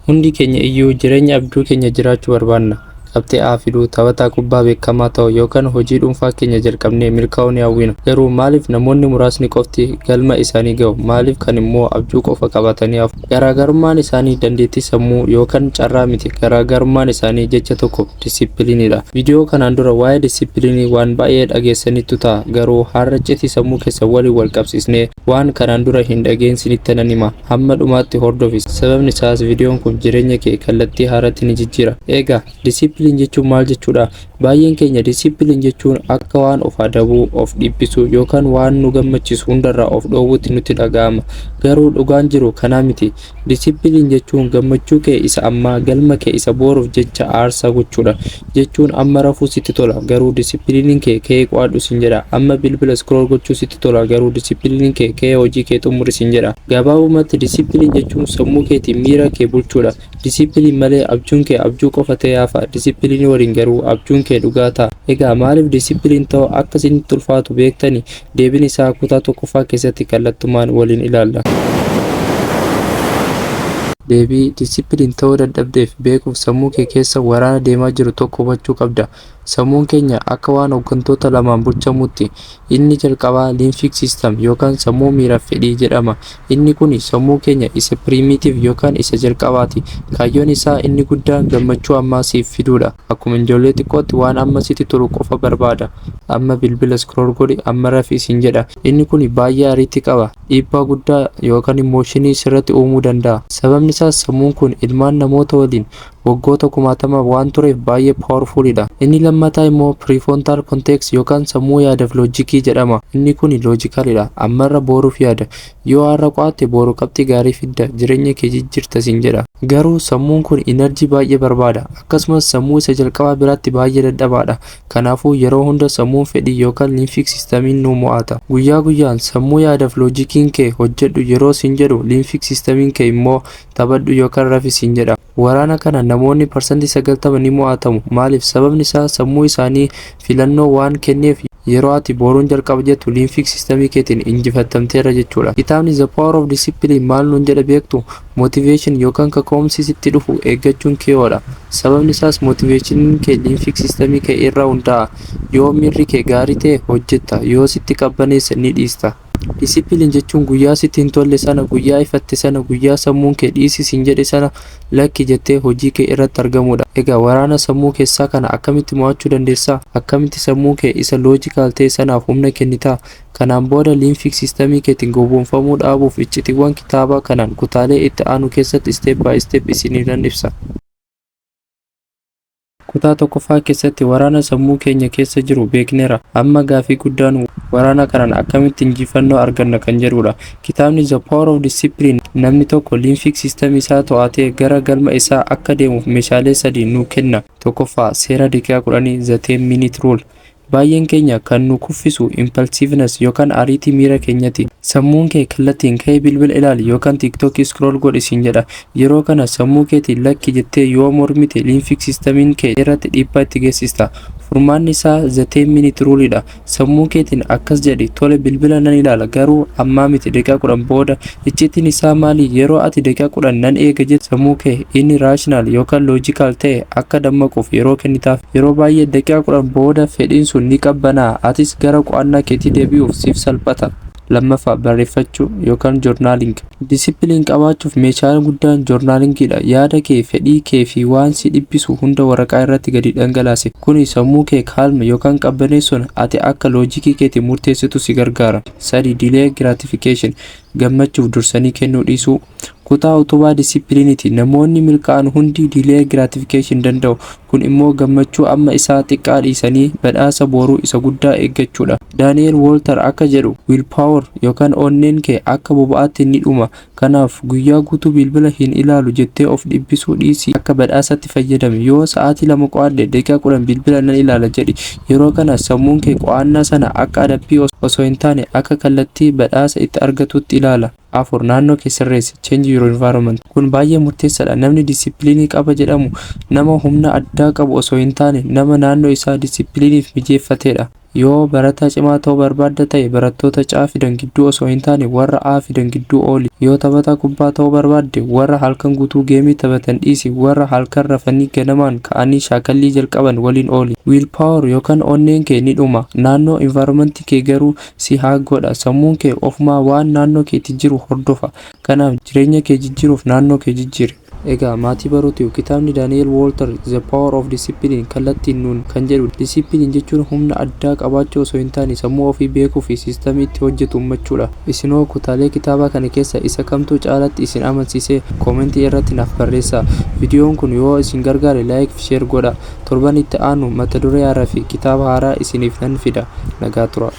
Hundi keenya iyyuu jireenya abduu keenya jiraachuu barbaanna. Qabxee A fiduu taphataa kubbaa beekamaa ta'uu yookaan hojii dhuunfaa keenya jalqabnee milkaa'uu ni hawwina. Garuu maaliif namoonni muraasni qofti galma isaanii ga'u? Maaliif kan immoo abjuu qofa qabatanii hafu? Garaagarummaan isaanii dandeettii sammuu yookaan carraa miti. Garaagarummaan isaanii jecha tokko disipiliinidha. Viidiyoo kanaan dura waa'ee disipiliinii waan baay'ee dhageessanitu ta'a. Garuu har'a icciitii sammuu keessa waliin wal qabsiisnee waan kanaan dura hin dhageenyinitti nan hima. Hamma dhumaatti hordofis. Sababni isaas viidiyoon kun jireenya kee kallattii haaraatti ni jijjiira. Egaa disipiliinii jechuun maal jechuudha? Baay'een keenya disipiliin jechuun akka waan of adabuu, of dhiphisuu yookaan waan nu gammachiisu hundarraa of dhoowwutti nutti dhaga'ama. Garuu dhugaan jiru kanaa miti. Disipiliin jechuun gammachuu kee isa ammaa galma kee isa booruuf jecha aarsaa gochuudha. Jechuun amma rafuu sitti tola garuu disipiliiniin kee ka'ee qo'adhu sin jedha. Amma bilbila scroll gochuu sitti tola garuu disipiliiniin kee ka'ee hojii kee xumuri sin jedha. Gabaabumatti disipiliin jechuun sammuu keetiin miira kee bulchuudha. Disipiliin malee abjuun kee abjuu qofa ta'ee hafa. Disipiliinii waliin garuu abjuun kee dhugaa ta'a. Egaa maaliif disipiliin ta'uu akka isinitti ulfaatu beektanii? Deebiin isaa kutaa tokkoffaa keessatti kallattumaan waliin ilaalla. Deebii disipiliin ta'uu dadhabdeef beekuuf sammuu kee keessa waraana deemaa jiru tokko hubachuu qabda. Sammuun keenya akka waan hooggantoota lamaan bulchamutti. Inni jalqabaa limbic system yookaan sammuu miiraaf fedhii jedhama. Inni kun sammuu keenya isa primitive yookaan isa jalqabaati. Kaayyoon isaa inni guddaan gammachuu ammaa siif fiduudha. Akkuma ijoollee xiqqootti waan amma sitti tolu qofa barbaada. Amma bilbila scroll godhi, amma rafii sin jedha. Inni kun baay'ee ariitti qaba. Dhiibbaa guddaa yookaan imooshini sirratti uumuu danda'a. Sababni isaas sammuun kun ilmaan namoota waliin waggoota kumaatama waan tureef baay'ee powerfulidha. Inni lammataa immoo prefrontal cortex yookaan sammuu yaadaaf loojikii jedhama. Inni kun loojikalidha. Ammarra booruuf yaada. Yoo har'a qo'atte boru qabxii gaarii fidda, jireenya kee jijjiirta sin jedha. Garuu sammuun kun enerjii baay'ee barbaada. Akkasumas sammuu isa jalqabaa biraatti baay'ee dadhabaadha. Kanaafuu yeroo hunda sammuun fedhii yookaan limbic systemiin nu mo'ata. Guyyaa guyyaan sammuu yaadaaf loojikiin kee hojjedhu yeroo sin jedhu limbic systemiin kee immoo taphadhu yookaan rafi sin jedha. Waraana kana namoonni parsantii 90 ni mo'atamu. Maaliif? Sababni isaa sammuu isaanii filannoo waan kenneef yeroo ati boruun jalqaba jettu limbic systemii keetiin injifatamteera jechuudha. Kitaabni The Power of Discipline maal nuun jedha beektu? Motivation yookaan kaka'umsi sitti dhufu eeggachuun kee'oodha. Sababni isaas motivationiin kee limbic systemii kee irraa hundaa'a. Yoo miirri kee gaarii ta'e hojjetta, yoo sitti qabbaneessa ni dhiista. Disipiliin jechuun guyyaa sitti hin tolle sana, guyyaa ifatte sana, guyyaa sammuun kee dhiisi sin jedhe sana lakki jettee hojii kee irratti argamudha. Egaa waraana sammuu keessaa kana akkamitti mo'achuu dandeessaa? Akkamitti sammuu kee isa loojikaal ta'e sanaaf humna kennitaa? Kanaan booda limbic systemii keetiin gowwoomfamuu dhaabuuf iccitiiwwan kitaabaa kanaan kutaalee itti aanu keessatti step by step isiniif ibsa. Kutaa tokkoffaa keessatti waraana sammuu keenya keessa jiru beekneera. Amma gaafii guddaan waraana kanaan akkamitti injifannoo arganna kan jedhudha. Kitaabni The Power of Discipline namni tokko limbic system isaa to'atee gara galma isaa akka deemuuf meeshaalee sadii nu kenna. Tokkoffaa seera daqiiqaa 10 the 10-minute rule. Baay'een keenya kan nu kuffisu impulsiveness yookaan ariitii miira keenyati. Sammuun kee kallattiin ka'ee bilbila ilaali yookaan TikTok scroll godhi sin jedha. Yeroo kana sammuu keetiin lakki jettee yoo mormite limbic systemiin kee irratti dhiibbaa itti geessista. Furmaanni isaa the 10-minute ruleidha. Sammuu keetiin akkas jedhi, tole bilbila nan ilaala garuu ammaa miti daqiiqaa 10 booda. Icciitiin isaa maali? Yeroo ati daqiiqaa 10 nan eega jettu sammuu kee inni rational yookaan logical ta'e akka dammaquuf yeroo kennitaaf. Yeroo baay'ee daqiiqaa 10 booda fedhiin sun ni qabbanaa. Atis gara qo'annaa keetii deebi'uuf siif salphata. Lammaffaa barreeffachuu yookaan joornaaling. Disipiliin qabaachuuf meeshaan guddaan joornaalingidha. Yaada kee, fedhii kee fi waan si dhibbisu hunda waraqaa irratti gadi dhangalaasi. Kuni sammuu kee kaalma yookaan qabbaneessuun ati akka loojikii keetiin murteessitu si gargaara. 3. Delay gratification. Gammachuuf dursanii kennuu dhiisuu. Kutaa utubaa disipiliiniiti. Namoonni milkaa'an hundi delay gratification danda'u. Kun immoo gammachuu amma isaa xiqqaa dhiisanii badhaasa boruu isa guddaa eeggachuudha. Daniel Walter akka jedhu willpower yookaan onneen kee akka boba'aatti ni dhuma. Kanaaf guyyaa guutuu bilbila hin ilaalu jettee of dhibbisuu dhiisii akka badhaasatti fayyadami. Yoo sa'aatii 2 qo'adde daqiiqaa 10 bilbila nan ilaala jedhi. Yeroo kana sammuun kee qo'annaa sana akka adabbii osoo hin taane akka kallattii badhaasa itti argatutti ilaala. 4. Naannoo kee sirreessi. Change your environment. Kun baay'ee murteessaadha. Namni disipiliinii qaba jedhamu nama humna addaa qabu osoo hin taane nama naannoo isaa disipiliiniif mijeeffatedha. Yoo barataa cimaa ta'uu barbaadda ta'e barattoota C fidan gidduu osoo hin taane warra A fidan gidduu ooli. Yoo taphataa kubbaa ta'uu barbaadde warra halkan guutuu geemii taphatan dhiisi, warra halkan rafanii ganamaan ka'anii shaakallii jalqaban waliin ooli. Willpower yookaan onneen kee ni dhuma. Naannoo environment kee garuu si haa godha. Sammuun kee ofumaa waan naannoo keetti jiru hordofa. Kanaaf jireenya kee jijjiiruuf naannoo kee jijjiiri. Egaa maatii baruutiif kitaabni Daniel Walter The Power of Discipline kallattiin nuun kan jedhu discipline jechuun humna addaa qabaachuu osoo hin taane sammuu ofii beekuu fi siistamii itti hojjetu uummachuudha. Isinoo kutaalee kitaaba kana keessa isa kamtu caalatti isin amansiisee koomentii irratti naaf barreessaa. Viidiyoon kun yoo isin gargaare laayik fi sheer godha. Torban itti aanu mata duree haaraa fi kitaaba haaraa isiniif nan fida. Nagaa tura.